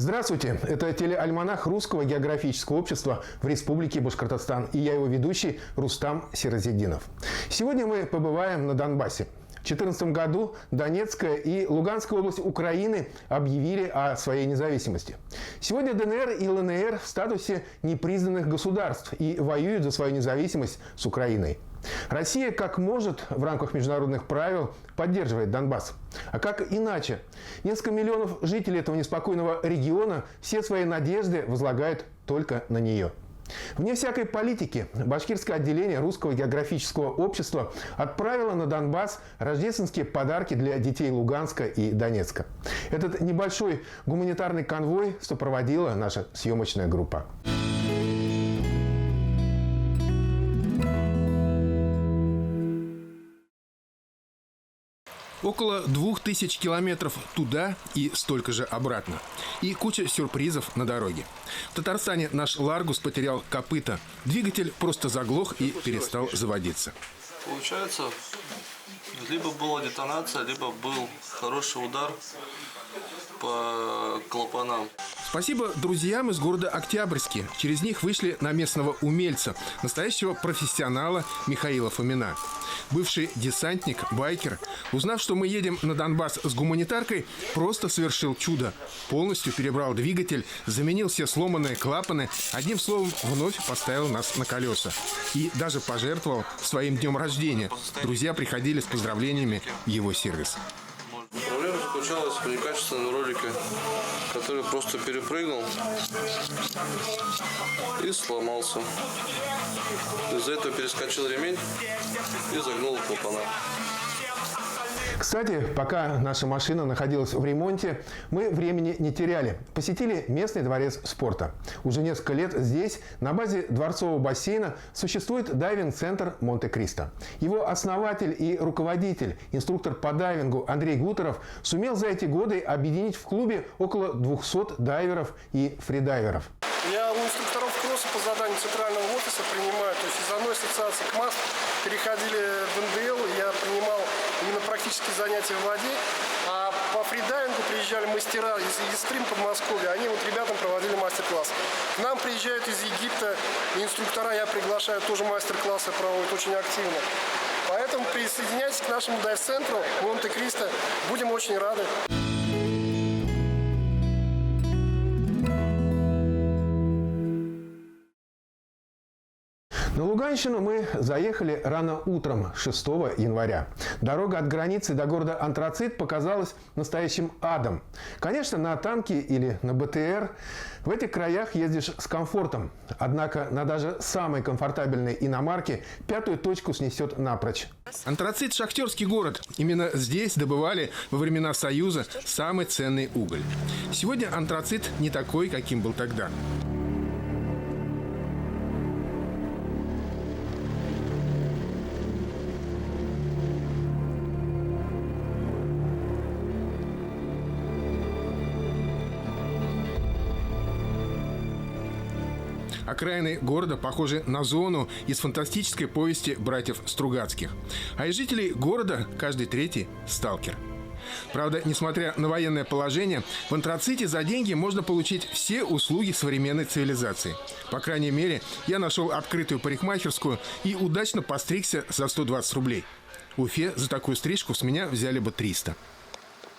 Здравствуйте! Это телеальманах Русского географического общества в Республике Башкортостан. И я его ведущий Рустам Сиразетдинов. Сегодня мы побываем на Донбассе. В 2014 году Донецкая и Луганская области Украины объявили о своей независимости. Сегодня ДНР и ЛНР в статусе непризнанных государств и воюют за свою независимость с Украиной. Россия, как может, в рамках международных правил, поддерживает Донбасс. А как иначе? Несколько миллионов жителей этого неспокойного региона все свои надежды возлагают только на нее. Вне всякой политики башкирское отделение Русского географического общества отправило на Донбасс рождественские подарки для детей Луганска и Донецка. Этот небольшой гуманитарный конвой сопроводила наша съемочная группа. Около 2000 километров туда и столько же обратно. И куча сюрпризов на дороге. В Татарстане наш Ларгус потерял копыта. Двигатель просто заглох и перестал заводиться. Получается, либо была детонация, либо был хороший удар по клапанам. Спасибо друзьям из города Октябрьске. Через них вышли на местного умельца, настоящего профессионала Михаила Фомина. Бывший десантник, байкер, узнав, что мы едем на Донбасс с гуманитаркой, просто совершил чудо. Полностью перебрал двигатель, заменил все сломанные клапаны, одним словом, вновь поставил нас на колеса. И даже пожертвовал своим днем рождения. Друзья приходили с поздравлениями в его сервис. Проблема заключалась в некачественном ролике, который просто перепрыгнул и сломался. Из-за этого перескочил ремень и загнул клапана. Кстати, пока наша машина находилась в ремонте, мы времени не теряли. Посетили местный дворец спорта. Уже несколько лет здесь, на базе дворцового бассейна, существует дайвинг-центр Монте-Кристо. Его основатель и руководитель, инструктор по дайвингу Андрей Гутеров, сумел за эти годы объединить в клубе около 200 дайверов и фридайверов. Я у инструкторов кросса по заданию центрального офиса принимаю. То есть из одной ассоциации к МАС переходили в НДЛ, я принимал именно практические занятия в воде. А по фридайвингу приезжали мастера из Стрим Подмосковья, они вот ребятам проводили мастер-класс. К нам приезжают из Египта инструктора, я приглашаю, тоже мастер-классы проводят очень активно. Поэтому присоединяйтесь к нашему дайв-центру Монте-Кристо, будем очень рады. На Луганщину мы заехали рано утром 6 января. Дорога от границы до города Антрацит показалась настоящим адом. Конечно, на танке или на БТР в этих краях ездишь с комфортом. Однако на даже самой комфортабельной иномарке пятую точку снесет напрочь. Антрацит – шахтерский город. Именно здесь добывали во времена Союза самый ценный уголь. Сегодня Антрацит не такой, каким был тогда. Окраины города похожи на зону из фантастической повести братьев Стругацких. А из жителей города каждый третий – сталкер. Правда, несмотря на военное положение, в Антраците за деньги можно получить все услуги современной цивилизации. По крайней мере, я нашел открытую парикмахерскую и удачно постригся за 120 рублей. В Уфе за такую стрижку с меня взяли бы 300.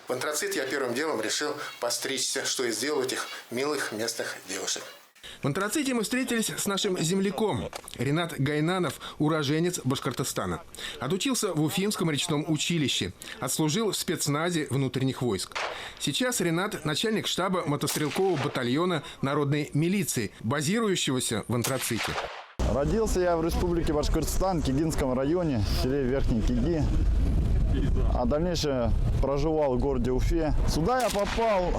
В Антрацит я первым делом решил постричься, что и сделал этих милых местных девушек. В Антраците мы встретились с нашим земляком. Ренат Гайнанов – уроженец Башкортостана. Отучился в Уфимском речном училище. Отслужил в спецназе внутренних войск. Сейчас Ренат – начальник штаба мотострелкового батальона народной милиции, базирующегося в Антраците. Родился я в Республике Башкортостан, Кигинском районе, в селе Верхний Киги. А дальнейшее проживал в городе Уфе. Сюда я попал,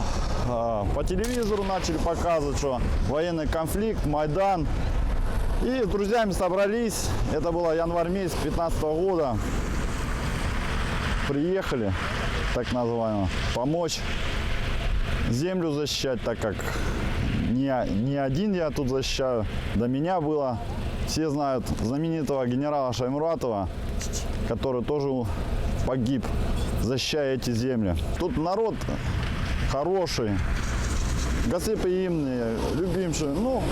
по телевизору начали показывать, что военный конфликт, Майдан. И с друзьями собрались, это было январь месяц 2015 года. Приехали, так называемо, помочь землю защищать, так как не один я тут защищаю, до меня было. Все знают знаменитого генерала Шаймуратова, который тоже погиб, защищая эти земли. Тут народ хороший, гостеприимные, любимые. Ну,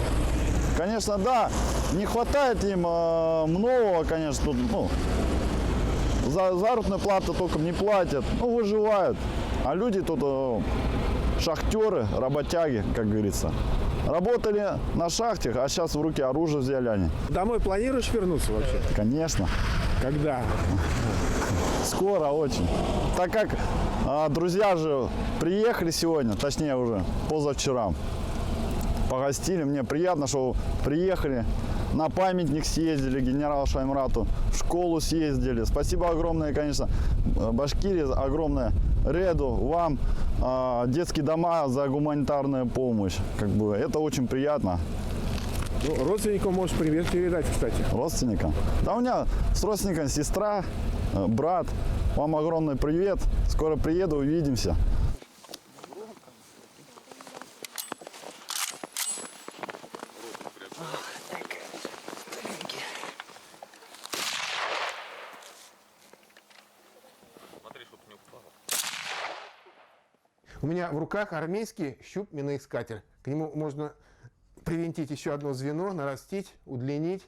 конечно, да, не хватает им многого, конечно, тут, ну, заработную плату толком не платят, ну, выживают. А люди тут шахтеры, работяги, как говорится. Работали на шахте, а сейчас в руки оружие взяли они. Домой планируешь вернуться вообще? Конечно, Когда? скоро очень. Так как друзья же приехали сегодня, точнее уже позавчера, погостили. Мне приятно, что приехали. На памятник съездили генералу Шаймурату, в школу съездили. Спасибо огромное, конечно, Башкирии, огромное Реду, вам, детские дома за гуманитарную помощь. Как бы, это очень приятно. Ну, родственникам можешь привет передать, кстати. Родственникам. Да у меня с родственниками сестра, брат. Вам огромный привет. Скоро приеду, увидимся. У меня в руках армейский щуп-миноискатель. К нему можно привинтить еще одно звено, нарастить, удлинить.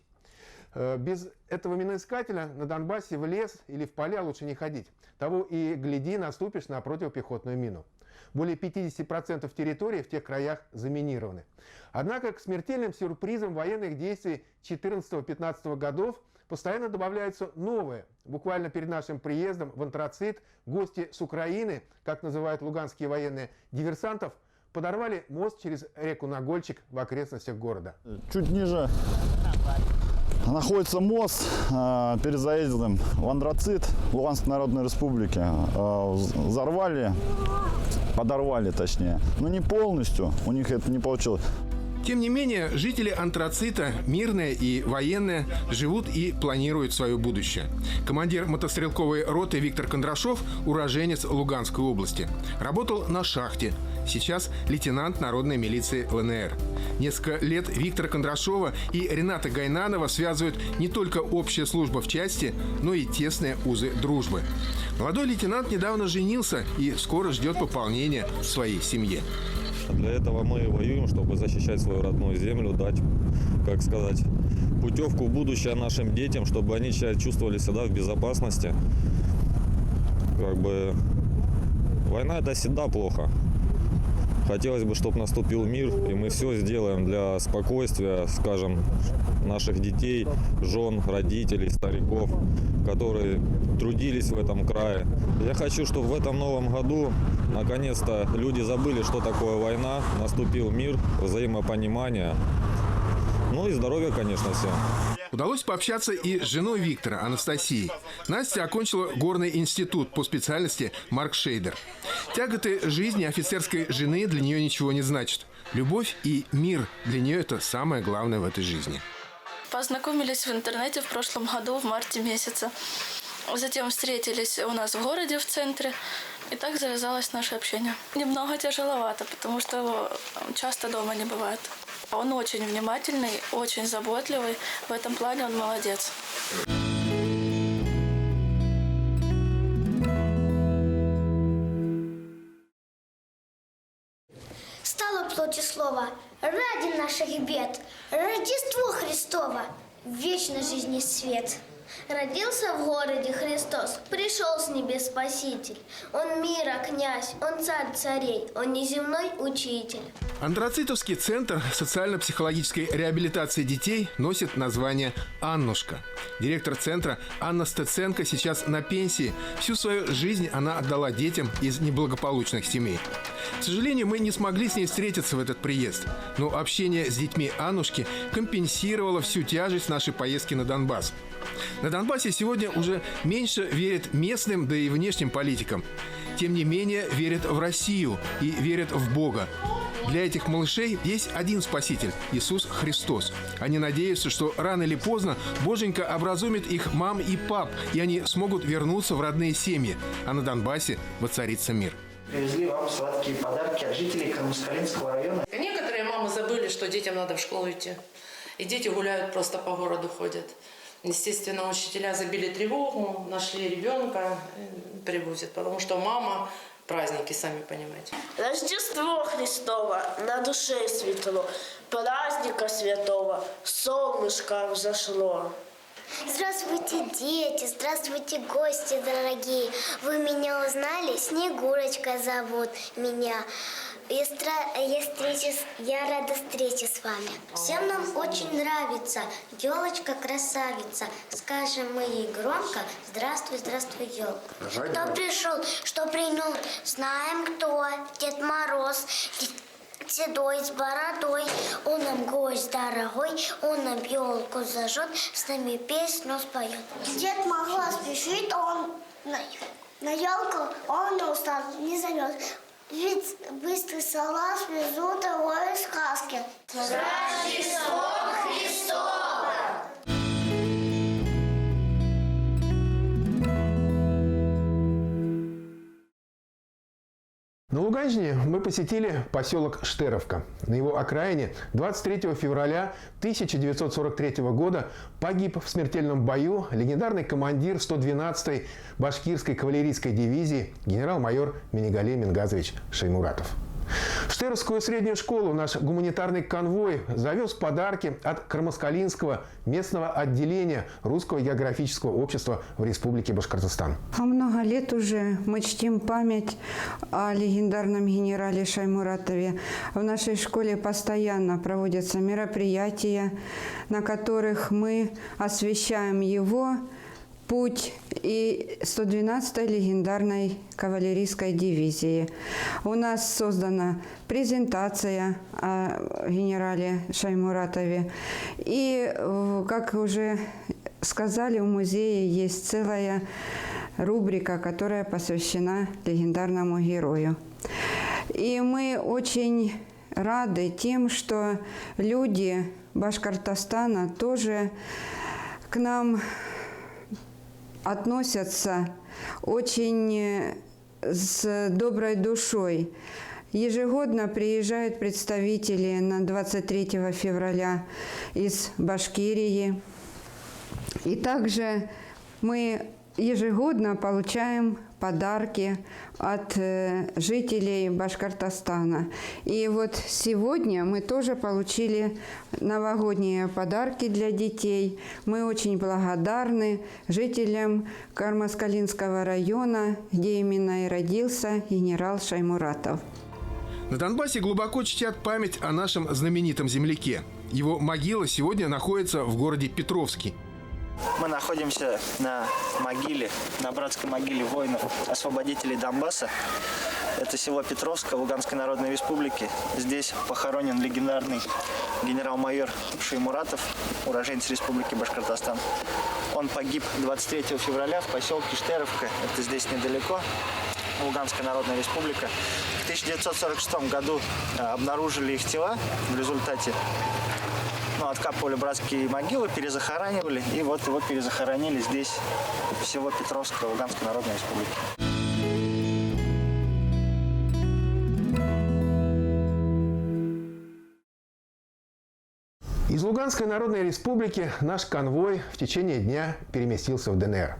Без этого миноискателя на Донбассе в лес или в поля лучше не ходить. Того и гляди, наступишь на противопехотную мину. Более 50% территории в тех краях заминированы. Однако к смертельным сюрпризам военных действий 14-15 годов постоянно добавляются новые. Буквально перед нашим приездом в Антрацит гости с Украины, как называют луганские военные, диверсантов, подорвали мост через реку Нагольчик в окрестностях города. Чуть ниже находится мост перед заездом в Антрацит Луганской Народной Республики. Взорвали, подорвали точнее, но не полностью, у них это не получилось. Тем не менее, жители Антрацита, мирные и военные, живут и планируют свое будущее. Командир мотострелковой роты Виктор Кондрашов – уроженец Луганской области. Работал на шахте. Сейчас лейтенант народной милиции ЛНР. Несколько лет Виктора Кондрашова и Рената Гайнанова связывают не только общая служба в части, но и тесные узы дружбы. Молодой лейтенант недавно женился и скоро ждет пополнения в своей семье. Для этого мы воюем, чтобы защищать свою родную землю, дать, как сказать, путевку в будущее нашим детям, чтобы они чувствовали себя в безопасности. Как бы война — это всегда плохо. Хотелось бы, чтобы наступил мир, и мы все сделаем для спокойствия, скажем, наших детей, жен, родителей, стариков, которые трудились в этом крае. Я хочу, чтобы в этом новом году наконец-то люди забыли, что такое война, наступил мир, взаимопонимание. Ну и здоровья, конечно, всем. Удалось пообщаться и с женой Виктора, Анастасией. Настя окончила горный институт по специальности маркшейдер. Тяготы жизни офицерской жены для нее ничего не значат. Любовь и мир для нее – это самое главное в этой жизни. Познакомились в интернете в прошлом году, в марте месяце. Затем встретились у нас в городе, в центре. И так завязалось наше общение. Немного тяжеловато, потому что часто дома не бывает. Он очень внимательный, очень заботливый. В этом плане он молодец. Стало плоти слово ради наших бед, Рождество Христово, в вечной жизни свет. Родился в городе Христос, пришел с небес Спаситель. Он мира князь, он царь царей, он неземной учитель. Антрацитовский центр социально-психологической реабилитации детей носит название «Аннушка». Директор центра Анна Стеценко сейчас на пенсии. Всю свою жизнь она отдала детям из неблагополучных семей. К сожалению, мы не смогли с ней встретиться в этот приезд. Но общение с детьми Аннушки компенсировало всю тяжесть нашей поездки на Донбасс. На Донбассе сегодня уже меньше верят местным, да и внешним политикам. Тем не менее, верят в Россию и верят в Бога. Для этих малышей есть один спаситель – Иисус Христос. Они надеются, что рано или поздно Боженька образумит их мам и пап, и они смогут вернуться в родные семьи, а на Донбассе воцарится мир. Привезли вам сладкие подарки от жителей Камускалинского района. Некоторые мамы забыли, что детям надо в школу идти. И дети гуляют, просто по городу ходят. Естественно, учителя забили тревогу, нашли ребенка, привозят. Потому что мама праздники, сами понимаете. Рождество Христово на душе светло, праздника святого, солнышко взошло. Здравствуйте, дети, здравствуйте, гости дорогие. Вы меня узнали? Снегурочка зовут меня. Я рада встрече с вами. Всем нам очень нравится елочка красавица. Скажем мы ей громко: здравствуй, здравствуй, елка. Кто пришел, что принес, знаем кто. Дед Мороз, седой с бородой, он нам гость дорогой, он нам елку зажжет, с нами песню споет. Дед Мороз спешит, он на елку, он не устал, не зовет. Ведь быстрый салат везут его из сказки. С Рождеством Христовым! На Луганщине мы посетили поселок Штеровка. На его окраине 23 февраля 1943 года погиб в смертельном бою легендарный командир 112-й башкирской кавалерийской дивизии генерал-майор Минигалей Мингазович Шаймуратов. В Штеровскую среднюю школу наш гуманитарный конвой завез подарки от Кармаскалинского местного отделения Русского географического общества в Республике Башкортостан. Много лет уже мы чтим память о легендарном генерале Шаймуратове. В нашей школе постоянно проводятся мероприятия, на которых мы освещаем его путь и 112-й легендарной кавалерийской дивизии. У нас создана презентация о генерале Шаймуратове. И, как уже сказали, в музее есть целая рубрика, которая посвящена легендарному герою. И мы очень рады тем, что люди Башкортостана тоже к нам относятся очень с доброй душой. Ежегодно приезжают представители на 23 февраля из Башкирии. И также мы ежегодно получаем подарки от жителей Башкортостана. И вот сегодня мы тоже получили новогодние подарки для детей. Мы очень благодарны жителям Кармаскалинского района, где именно и родился генерал Шаймуратов. На Донбассе глубоко чтят память о нашем знаменитом земляке. Его могила сегодня находится в городе Петровске. Мы находимся на могиле, на братской могиле воинов-освободителей Донбасса. Это село Петровское Луганской Народной Республики. Здесь похоронен легендарный генерал-майор Шаймуратов, уроженец Республики Башкортостан. Он погиб 23 февраля в поселке Штеровка, это здесь недалеко, Луганская Народная Республика. В 1946 году обнаружили их тела в результате. Откапывали братские могилы, перезахоранивали, и вот его перезахоронили здесь, в село Петровское, Луганской Народной Республики. Из Луганской Народной Республики наш конвой в течение дня переместился в ДНР.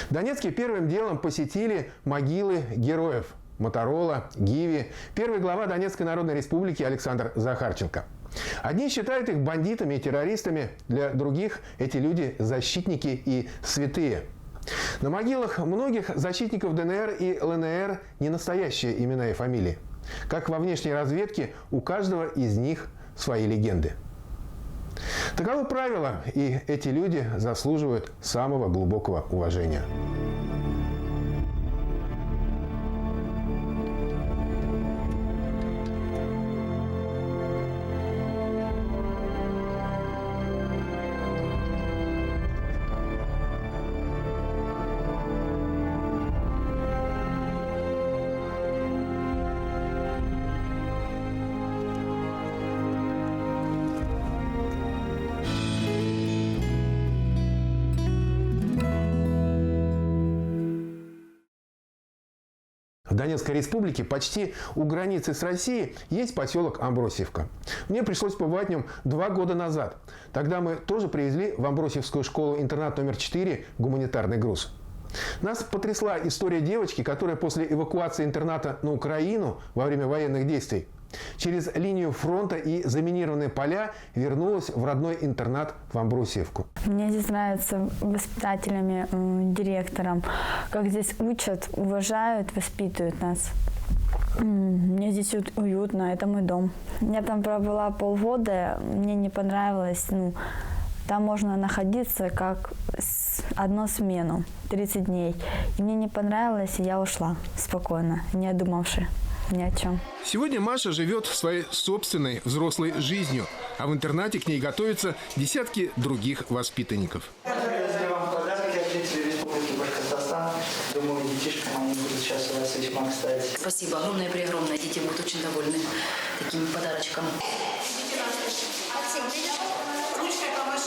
В Донецке первым делом посетили могилы героев Моторола, Гиви, первый глава Донецкой Народной Республики Александр Захарченко. Одни считают их бандитами и террористами, для других эти люди – защитники и святые. На могилах многих защитников ДНР и ЛНР не настоящие имена и фамилии. Как во внешней разведке, у каждого из них свои легенды. Таково правило, и эти люди заслуживают самого глубокого уважения. В Донецкой республике, почти у границы с Россией, есть поселок Амбросиевка. Мне пришлось побывать в нем 2 года назад. Тогда мы тоже привезли в Амбросиевскую школу-интернат номер 4 гуманитарный груз. Нас потрясла история девочки, которая после эвакуации интерната на Украину во время военных действий через линию фронта и заминированные поля вернулась в родной интернат в Амбросиевку. Мне здесь нравится воспитателями, директором, как здесь учат, уважают, воспитывают нас. Мне здесь уютно, это мой дом. Я там пробыла полгода, мне не понравилось. Там можно находиться как одну смену, 30 дней. И мне не понравилось, и я ушла спокойно, не одумавши ни о чем. Сегодня Маша живет своей собственной взрослой жизнью, а в интернате к ней готовятся десятки других воспитанников. Привезли вам подарки от жителей Республики Башкортостан. Думаю, детишкам они будут сейчас у вас весьма кстати. Спасибо огромное-преогромное. Дети будут очень довольны такими подарочками.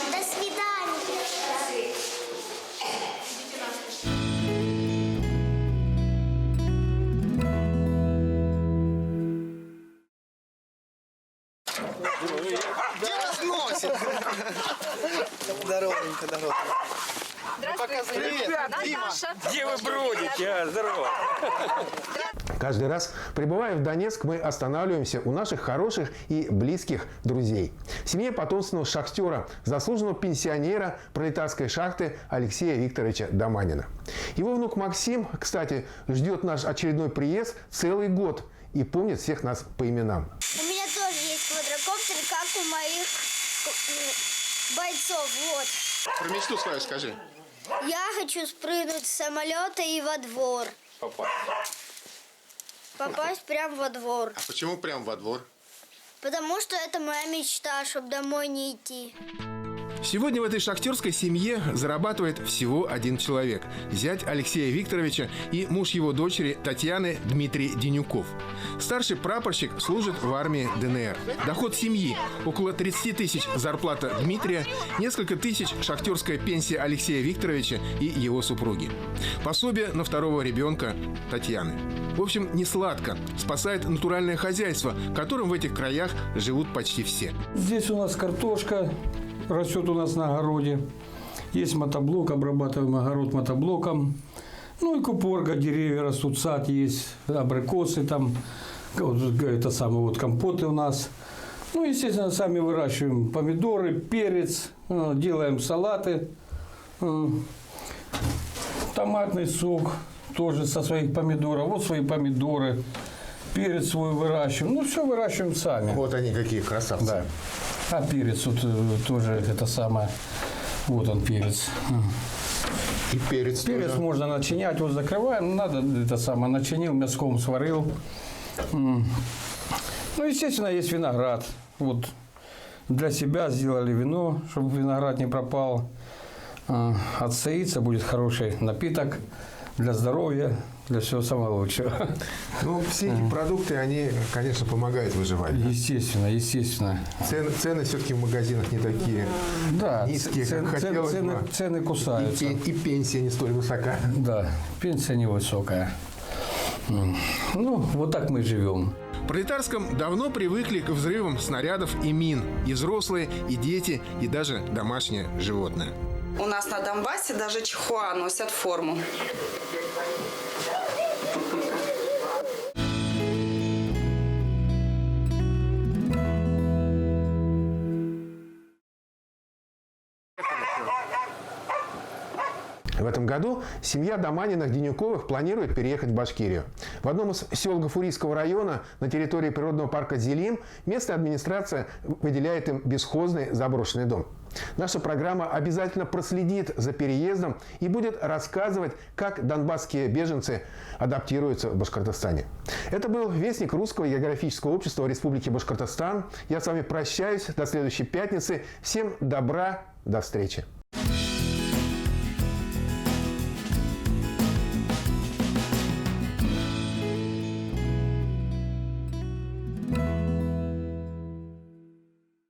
До свидания. Где вас носит? Здоровенько, здорово. Привет, Дима. Где вы бродите? Здорово. Каждый раз, прибывая в Донецк, мы останавливаемся у наших хороших и близких друзей. В семье потомственного шахтера, заслуженного пенсионера пролетарской шахты Алексея Викторовича Доманина. Его внук Максим, кстати, ждет наш очередной приезд целый год и помнит всех нас по именам. У меня тоже есть квадрокоптер, как у моих бойцов. Вот. Про мечту свою скажи. Я хочу спрыгнуть с самолета и во двор. Попасть прямо во двор. А почему прям во двор? Потому что это моя мечта, чтобы домой не идти. Сегодня в этой шахтерской семье зарабатывает всего один человек – зять Алексея Викторовича и муж его дочери Татьяны Дмитрий Денюков. Старший прапорщик служит в армии ДНР. Доход семьи – около 30 тысяч зарплата Дмитрия, несколько тысяч шахтерская пенсия Алексея Викторовича и его супруги. Пособие на второго ребенка Татьяны. В общем, не сладко. Спасает натуральное хозяйство, которым в этих краях живут почти все. Здесь у нас картошка растет у нас на огороде. Есть мотоблок, обрабатываем огород мотоблоком. Ну и купорга, деревья растут, сад есть, абрикосы там, это самое, вот компоты у нас. Ну, естественно, сами выращиваем помидоры, перец, делаем салаты, томатный сок тоже со своих помидоров. Вот свои помидоры, перец свой выращиваем. Ну, все выращиваем сами. Вот они какие красавцы. Да. А перец вот тоже это самое. Вот он перец. И перец тоже. Можно начинять. Вот закрываем. Надо это самое. Начинил, мяском сварил. Ну, естественно, есть виноград. Вот для себя сделали вино, чтобы виноград не пропал. Отстоится, будет хороший напиток для здоровья, для всего самого лучшего. Ну, все эти продукты, они, конечно, помогают выживать. Естественно, естественно. Цены все-таки в магазинах не такие низкие, как хотелось бы. Цены кусаются. И пенсия не столь высока. Да, пенсия невысокая. Ну, вот так мы живем. В Пролетарском давно привыкли к взрывам снарядов и мин. И взрослые, и дети, и даже домашнее животное. У нас на Донбассе даже чихуа носят форму. В этом году семья Доманиных-Денюковых планирует переехать в Башкирию. В одном из сел Гафурийского района на территории природного парка Зелим местная администрация выделяет им бесхозный заброшенный дом. Наша программа обязательно проследит за переездом и будет рассказывать, как донбасские беженцы адаптируются в Башкортостане. Это был Вестник Русского географического общества Республики Башкортостан. Я с вами прощаюсь до следующей пятницы. Всем добра, до встречи.